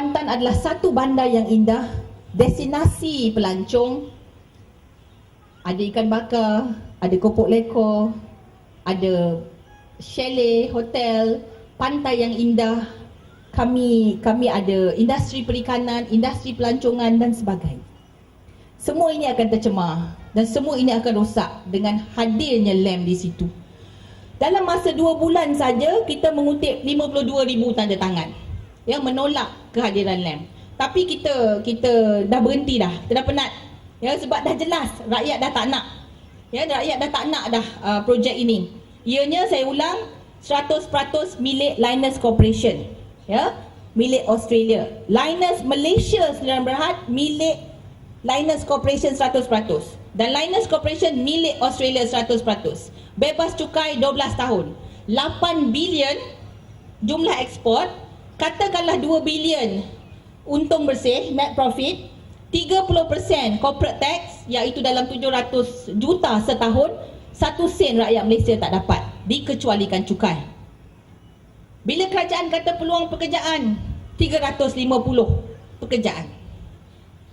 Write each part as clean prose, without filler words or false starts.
Kuantan adalah satu bandar yang indah, destinasi pelancong. Ada ikan bakar, ada kopok lekor, ada chalet, hotel, pantai yang indah. Kami ada industri perikanan, industri pelancongan dan sebagainya. Semua ini akan tercemar dan semua ini akan rosak dengan hadirnya LAM di situ. Dalam masa 2 bulan saja kita mengutip 52,000 tanda tangan yang menolak kehadiran LAM. Tapi kita dah berhenti dah. Kita dah penat. Ya, sebab dah jelas rakyat dah tak nak. Ya, rakyat dah tak nak dah projek ini. Ianya saya ulang 100% milik Liners Corporation. Ya, milik Australia. Liners Malaysia Sdn Bhd milik Liners Corporation 100%. Dan Liners Corporation milik Australia 100%. Bebas cukai 12 tahun. 8 bilion jumlah ekspor, katakanlah 2 bilion untung bersih, net profit, 30% corporate tax iaitu dalam 700 juta setahun, 1 sen rakyat Malaysia tak dapat, dikecualikan cukai. Bila kerajaan kata peluang pekerjaan, 350 pekerjaan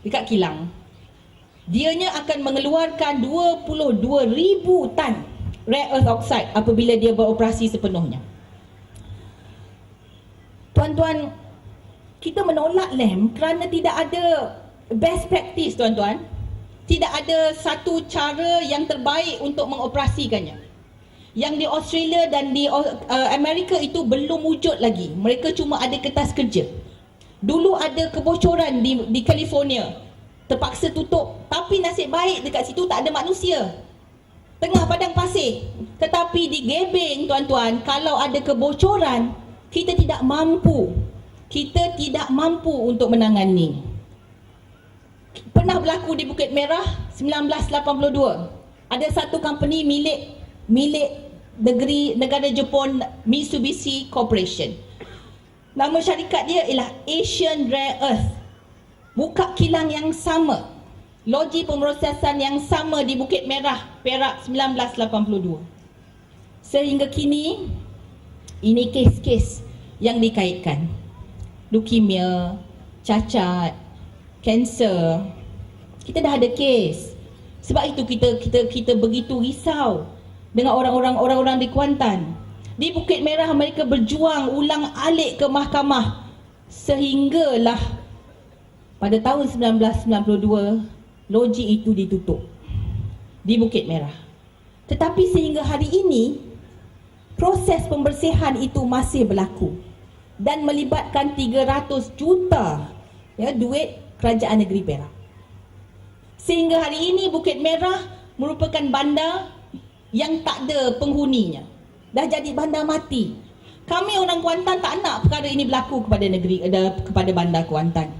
dekat kilang, dianya akan mengeluarkan 22,000 tan rare earth oxide apabila dia beroperasi sepenuhnya. Tuan-tuan, kita menolak LAM kerana tidak ada best practice, tuan-tuan. Tidak ada satu cara yang terbaik untuk mengoperasikannya. Yang di Australia dan di Amerika itu belum wujud lagi. Mereka cuma ada kertas kerja. Dulu ada kebocoran di California, terpaksa tutup. Tapi nasib baik dekat situ tak ada manusia, tengah padang pasir. Tetapi di Gebeng, tuan-tuan, kalau ada kebocoran, kita tidak mampu. Kita tidak mampu untuk menangani. Pernah berlaku di Bukit Merah 1982. Ada satu company milik negara Jepun, Mitsubishi Corporation. Nama syarikat dia ialah Asian Rare Earth. Buka kilang yang sama, loji pemrosesan yang sama di Bukit Merah, Perak 1982. Sehingga kini, ini kes-kes yang dikaitkan. Leukemia, cacat, kanser. Kita dah ada kes. Sebab itu kita begitu risau dengan orang-orang di Kuantan. Di Bukit Merah mereka berjuang ulang alik ke mahkamah sehinggalah pada tahun 1992 loji itu ditutup di Bukit Merah. Tetapi sehingga hari ini proses pembersihan itu masih berlaku dan melibatkan 300 juta duit kerajaan negeri Perak. Sehingga hari ini Bukit Merah merupakan bandar yang tak ada penghuninya. Dah jadi bandar mati. Kami orang Kuantan tak nak perkara ini berlaku kepada bandar Kuantan.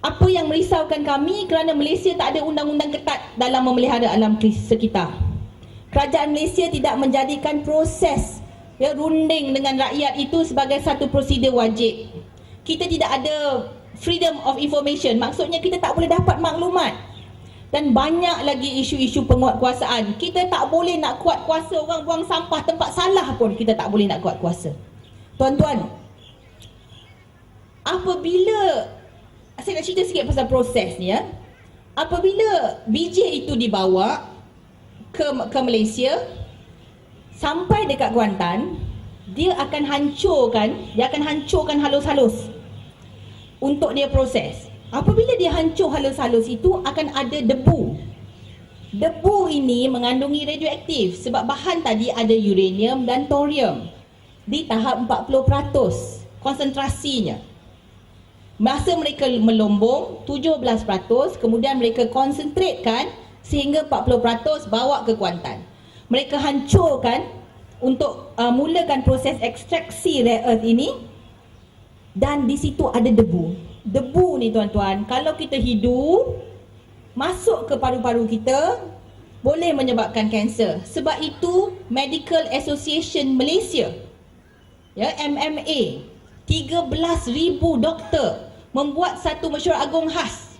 Apa yang merisaukan kami kerana Malaysia tak ada undang-undang ketat dalam memelihara alam sekitar. Kerajaan Malaysia tidak menjadikan proses runding dengan rakyat itu sebagai satu prosedur wajib. Kita tidak ada freedom of information, maksudnya kita tak boleh dapat maklumat. Dan banyak lagi isu-isu penguatkuasaan. Kita tak boleh nak kuat kuasa orang buang sampah tempat salah pun kita tak boleh nak kuat kuasa. Tuan-tuan, apabila saya nak cerita sikit pasal proses ni ya. Apabila biji itu dibawa ke Malaysia sampai dekat Kuantan, dia akan hancurkan halus-halus untuk dia proses. Apabila dia hancur halus-halus itu akan ada debu. Debu ini mengandungi radioaktif sebab bahan tadi ada uranium dan thorium di tahap 40% konsentrasinya. Masa mereka melombong 17%, kemudian mereka konsentratkan sehingga 40% bawa ke Kuantan. Mereka hancurkan untuk mulakan proses ekstraksi rare earth ini dan di situ ada debu. Debu ni tuan-tuan, kalau kita hidup masuk ke paru-paru kita boleh menyebabkan kanser. Sebab itu Medical Association Malaysia MMA 13,000 doktor membuat satu mesyuarat agung khas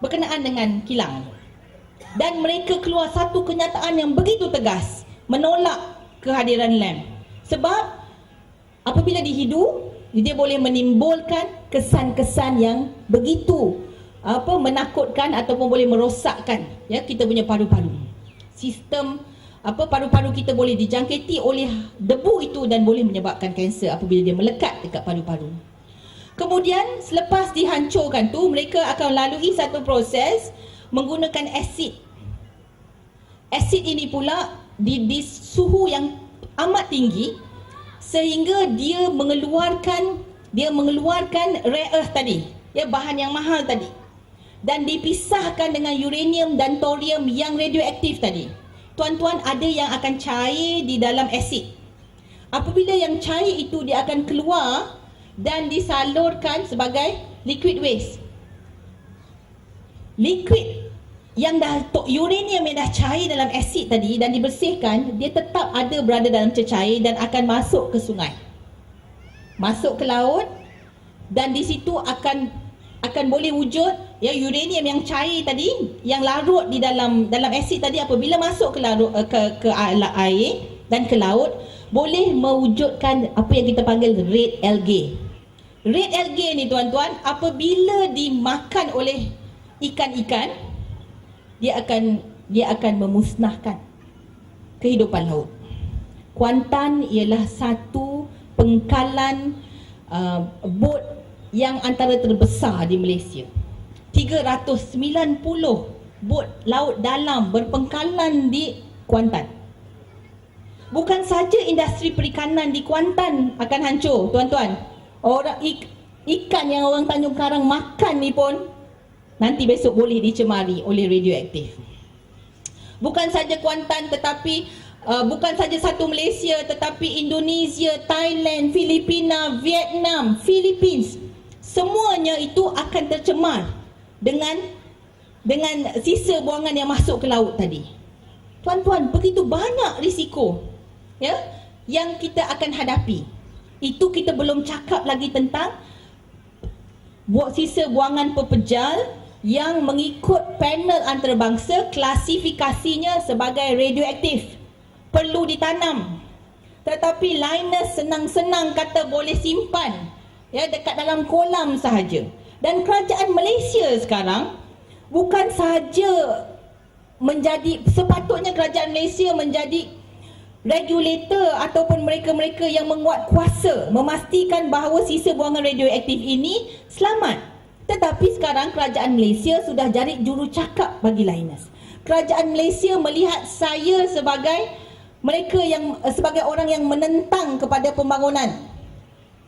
berkenaan dengan kilang. Dan mereka keluar satu kenyataan yang begitu tegas menolak kehadiran LAM. Sebab apabila dihidu dia boleh menimbulkan kesan-kesan yang begitu menakutkan ataupun boleh merosakkan kita punya paru-paru. Sistem paru-paru kita boleh dijangkiti oleh debu itu dan boleh menyebabkan kanser apabila dia melekat dekat paru-paru. Kemudian selepas dihancurkan tu, mereka akan lalui satu proses menggunakan asid. Asid ini pula di suhu yang amat tinggi sehingga dia mengeluarkan rare earth tadi, bahan yang mahal tadi, dan dipisahkan dengan uranium dan thorium yang radioaktif tadi. Tuan-tuan, ada yang akan cair di dalam asid. Apabila yang cair itu, dia akan keluar dan disalurkan sebagai liquid waste. Liquid yang uranium yang dah cair dalam asid tadi dan dibersihkan, dia tetap ada berada dalam cecair dan akan masuk ke sungai, masuk ke laut, dan di situ akan boleh wujud uranium yang cair tadi, yang larut di dalam asid tadi, apabila masuk ke air dan ke laut, boleh mewujudkan apa yang kita panggil red algae. Red algae ni tuan-tuan, apabila dimakan oleh ikan-ikan, dia akan memusnahkan kehidupan laut. Kuantan ialah satu pengkalan bot yang antara terbesar di Malaysia. 390 bot laut dalam berpengkalan di Kuantan. Bukan saja industri perikanan di Kuantan akan hancur, tuan-tuan. Orang ikan yang orang Tanjung Karang makan ni pun nanti besok boleh dicemari oleh radioaktif. Bukan saja Kuantan, tetapi bukan saja satu Malaysia, tetapi Indonesia, Thailand, Filipina, Vietnam, Philippines, semuanya itu akan tercemar dengan sisa buangan yang masuk ke laut tadi. Tuan-tuan, begitu banyak risiko yang kita akan hadapi. Itu kita belum cakap lagi tentang sisa buangan pepejal yang mengikut panel antarabangsa klasifikasinya sebagai radioaktif, perlu ditanam. Tetapi Lynas senang-senang kata boleh simpan dekat dalam kolam sahaja. Dan kerajaan Malaysia sekarang bukan sahaja sepatutnya kerajaan Malaysia menjadi regulator ataupun mereka-mereka yang menguat kuasa memastikan bahawa sisa buangan radioaktif ini selamat. Tetapi sekarang kerajaan Malaysia sudah jadi jurucakap bagi Lynas. Kerajaan Malaysia melihat saya sebagai sebagai orang yang menentang kepada pembangunan.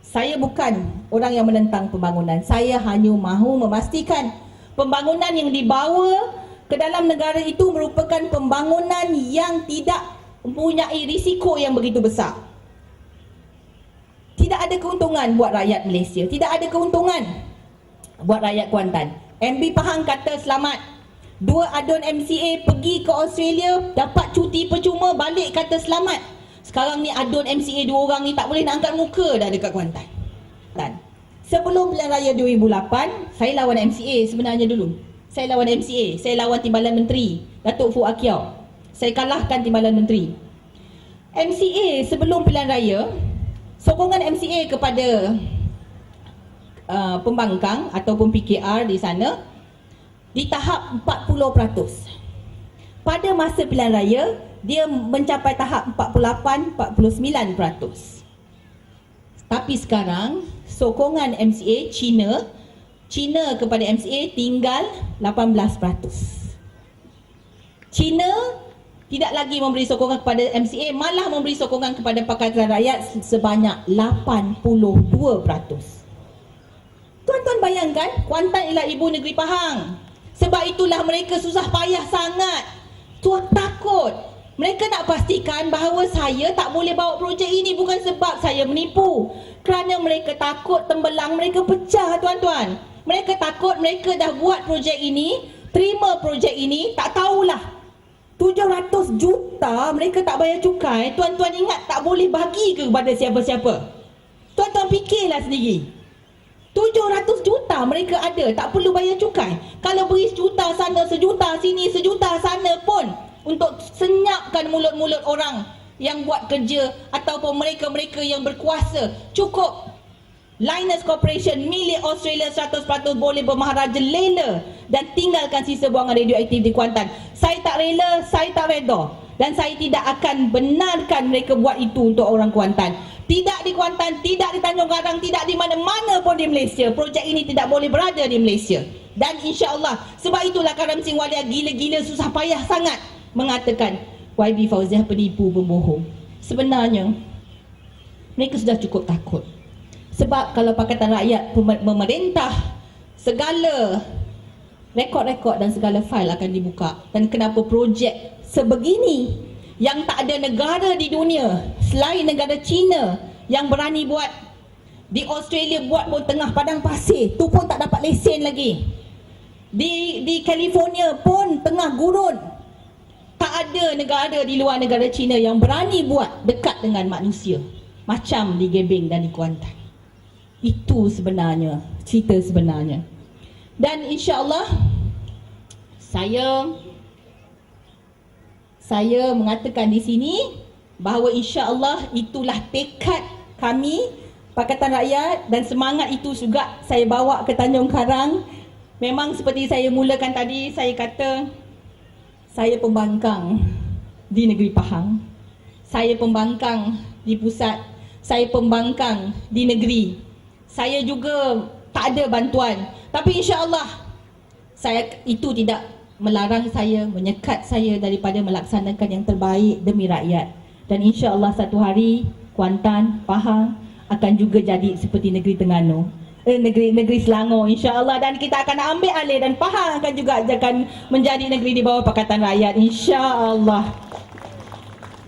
Saya bukan orang yang menentang pembangunan. Saya hanya mahu memastikan pembangunan yang dibawa ke dalam negara itu merupakan pembangunan yang tidak mempunyai risiko yang begitu besar. Tidak ada keuntungan buat rakyat Malaysia, tidak ada keuntungan buat rakyat Kuantan. MB Pahang kata selamat. 2 adun MCA pergi ke Australia, dapat cuti percuma, balik kata selamat. Sekarang ni adun MCA 2 orang ni tak boleh nak angkat muka dah dekat Kuantan. Sebelum pilihan raya 2008, saya lawan MCA sebenarnya dulu. Saya lawan MCA, saya lawan Timbalan Menteri Datuk Fu Akiau. Saya kalahkan Timbalan Menteri. MCA sebelum pilihan raya, sokongan MCA kepada pembangkang ataupun PKR di sana di tahap 40%. Pada masa pilihan raya, dia mencapai tahap 48-49%. Tapi sekarang sokongan MCA China kepada MCA tinggal 18%. China tidak lagi memberi sokongan kepada MCA, malah memberi sokongan kepada Pakatan Rakyat sebanyak 82%. Tuan-tuan bayangkan, Kuantan ialah ibu negeri Pahang. Sebab itulah mereka susah payah sangat. Tuan takut. Mereka nak pastikan bahawa saya tak boleh bawa projek ini, bukan sebab saya menipu. Kerana mereka takut tembelang mereka pecah, tuan-tuan. Mereka takut mereka dah buat projek ini, terima projek ini, tak tahulah 700 juta mereka tak bayar cukai. Tuan-tuan ingat tak boleh bagi ke kepada siapa-siapa? Tuan-tuan fikirlah sendiri. 700 juta mereka ada, tak perlu bayar cukai. Kalau beri sejuta sana, sejuta sini, sejuta sana pun untuk senyapkan mulut-mulut orang yang buat kerja ataupun mereka-mereka yang berkuasa, cukup. Liners Corporation milik Australia 100% boleh bermaharaja lela dan tinggalkan sisa buangan radioaktif di Kuantan. Saya tak rela, saya tak reda, dan saya tidak akan benarkan mereka buat itu untuk orang Kuantan. Tidak di Kuantan, tidak di Tanjung Karang, tidak di mana-mana pun di Malaysia. Projek ini tidak boleh berada di Malaysia. Dan insya-Allah, sebab itulah Karam Singh Walia gila-gila susah payah sangat mengatakan YB Fauziah penipu pembohong. Sebenarnya mereka sudah cukup takut. Sebab kalau Pakatan Rakyat memerintah, segala rekod-rekod dan segala fail akan dibuka. Dan kenapa projek sebegini yang tak ada negara di dunia selain negara China yang berani buat, di Australia buat pun tengah padang pasir, tu pun tak dapat lesen lagi. Di California pun tengah gurun. Tak ada negara di luar negara China yang berani buat dekat dengan manusia macam di Gebeng dan di Kuantan. Itu sebenarnya cerita sebenarnya. Dan insya-Allah saya mengatakan di sini bahawa insya-Allah itulah tekad kami Pakatan Rakyat, dan semangat itu juga saya bawa ke Tanjung Karang. Memang seperti saya mulakan tadi, saya kata saya pembangkang di negeri Pahang, saya pembangkang di pusat, saya pembangkang di negeri. Saya juga tak ada bantuan, tapi insya-Allah itu tidak melarang saya, menyekat saya daripada melaksanakan yang terbaik demi rakyat. Dan insya-Allah satu hari Kuantan, Pahang akan juga jadi seperti negeri Terengganu, negeri Selangor insya-Allah, dan kita akan ambil alih, dan Pahang akan juga akan menjadi negeri di bawah Pakatan Rakyat insya-Allah.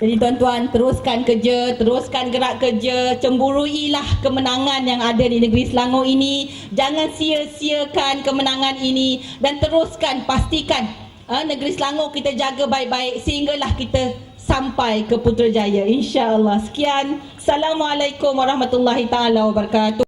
Jadi tuan-tuan, teruskan kerja, teruskan gerak kerja, cemburuilah kemenangan yang ada di negeri Selangor ini. Jangan sia-siakan kemenangan ini, dan teruskan pastikan negeri Selangor kita jaga baik-baik sehinggalah kita sampai ke Putrajaya insya-Allah. Sekian. Assalamualaikum warahmatullahi taala wabarakatuh.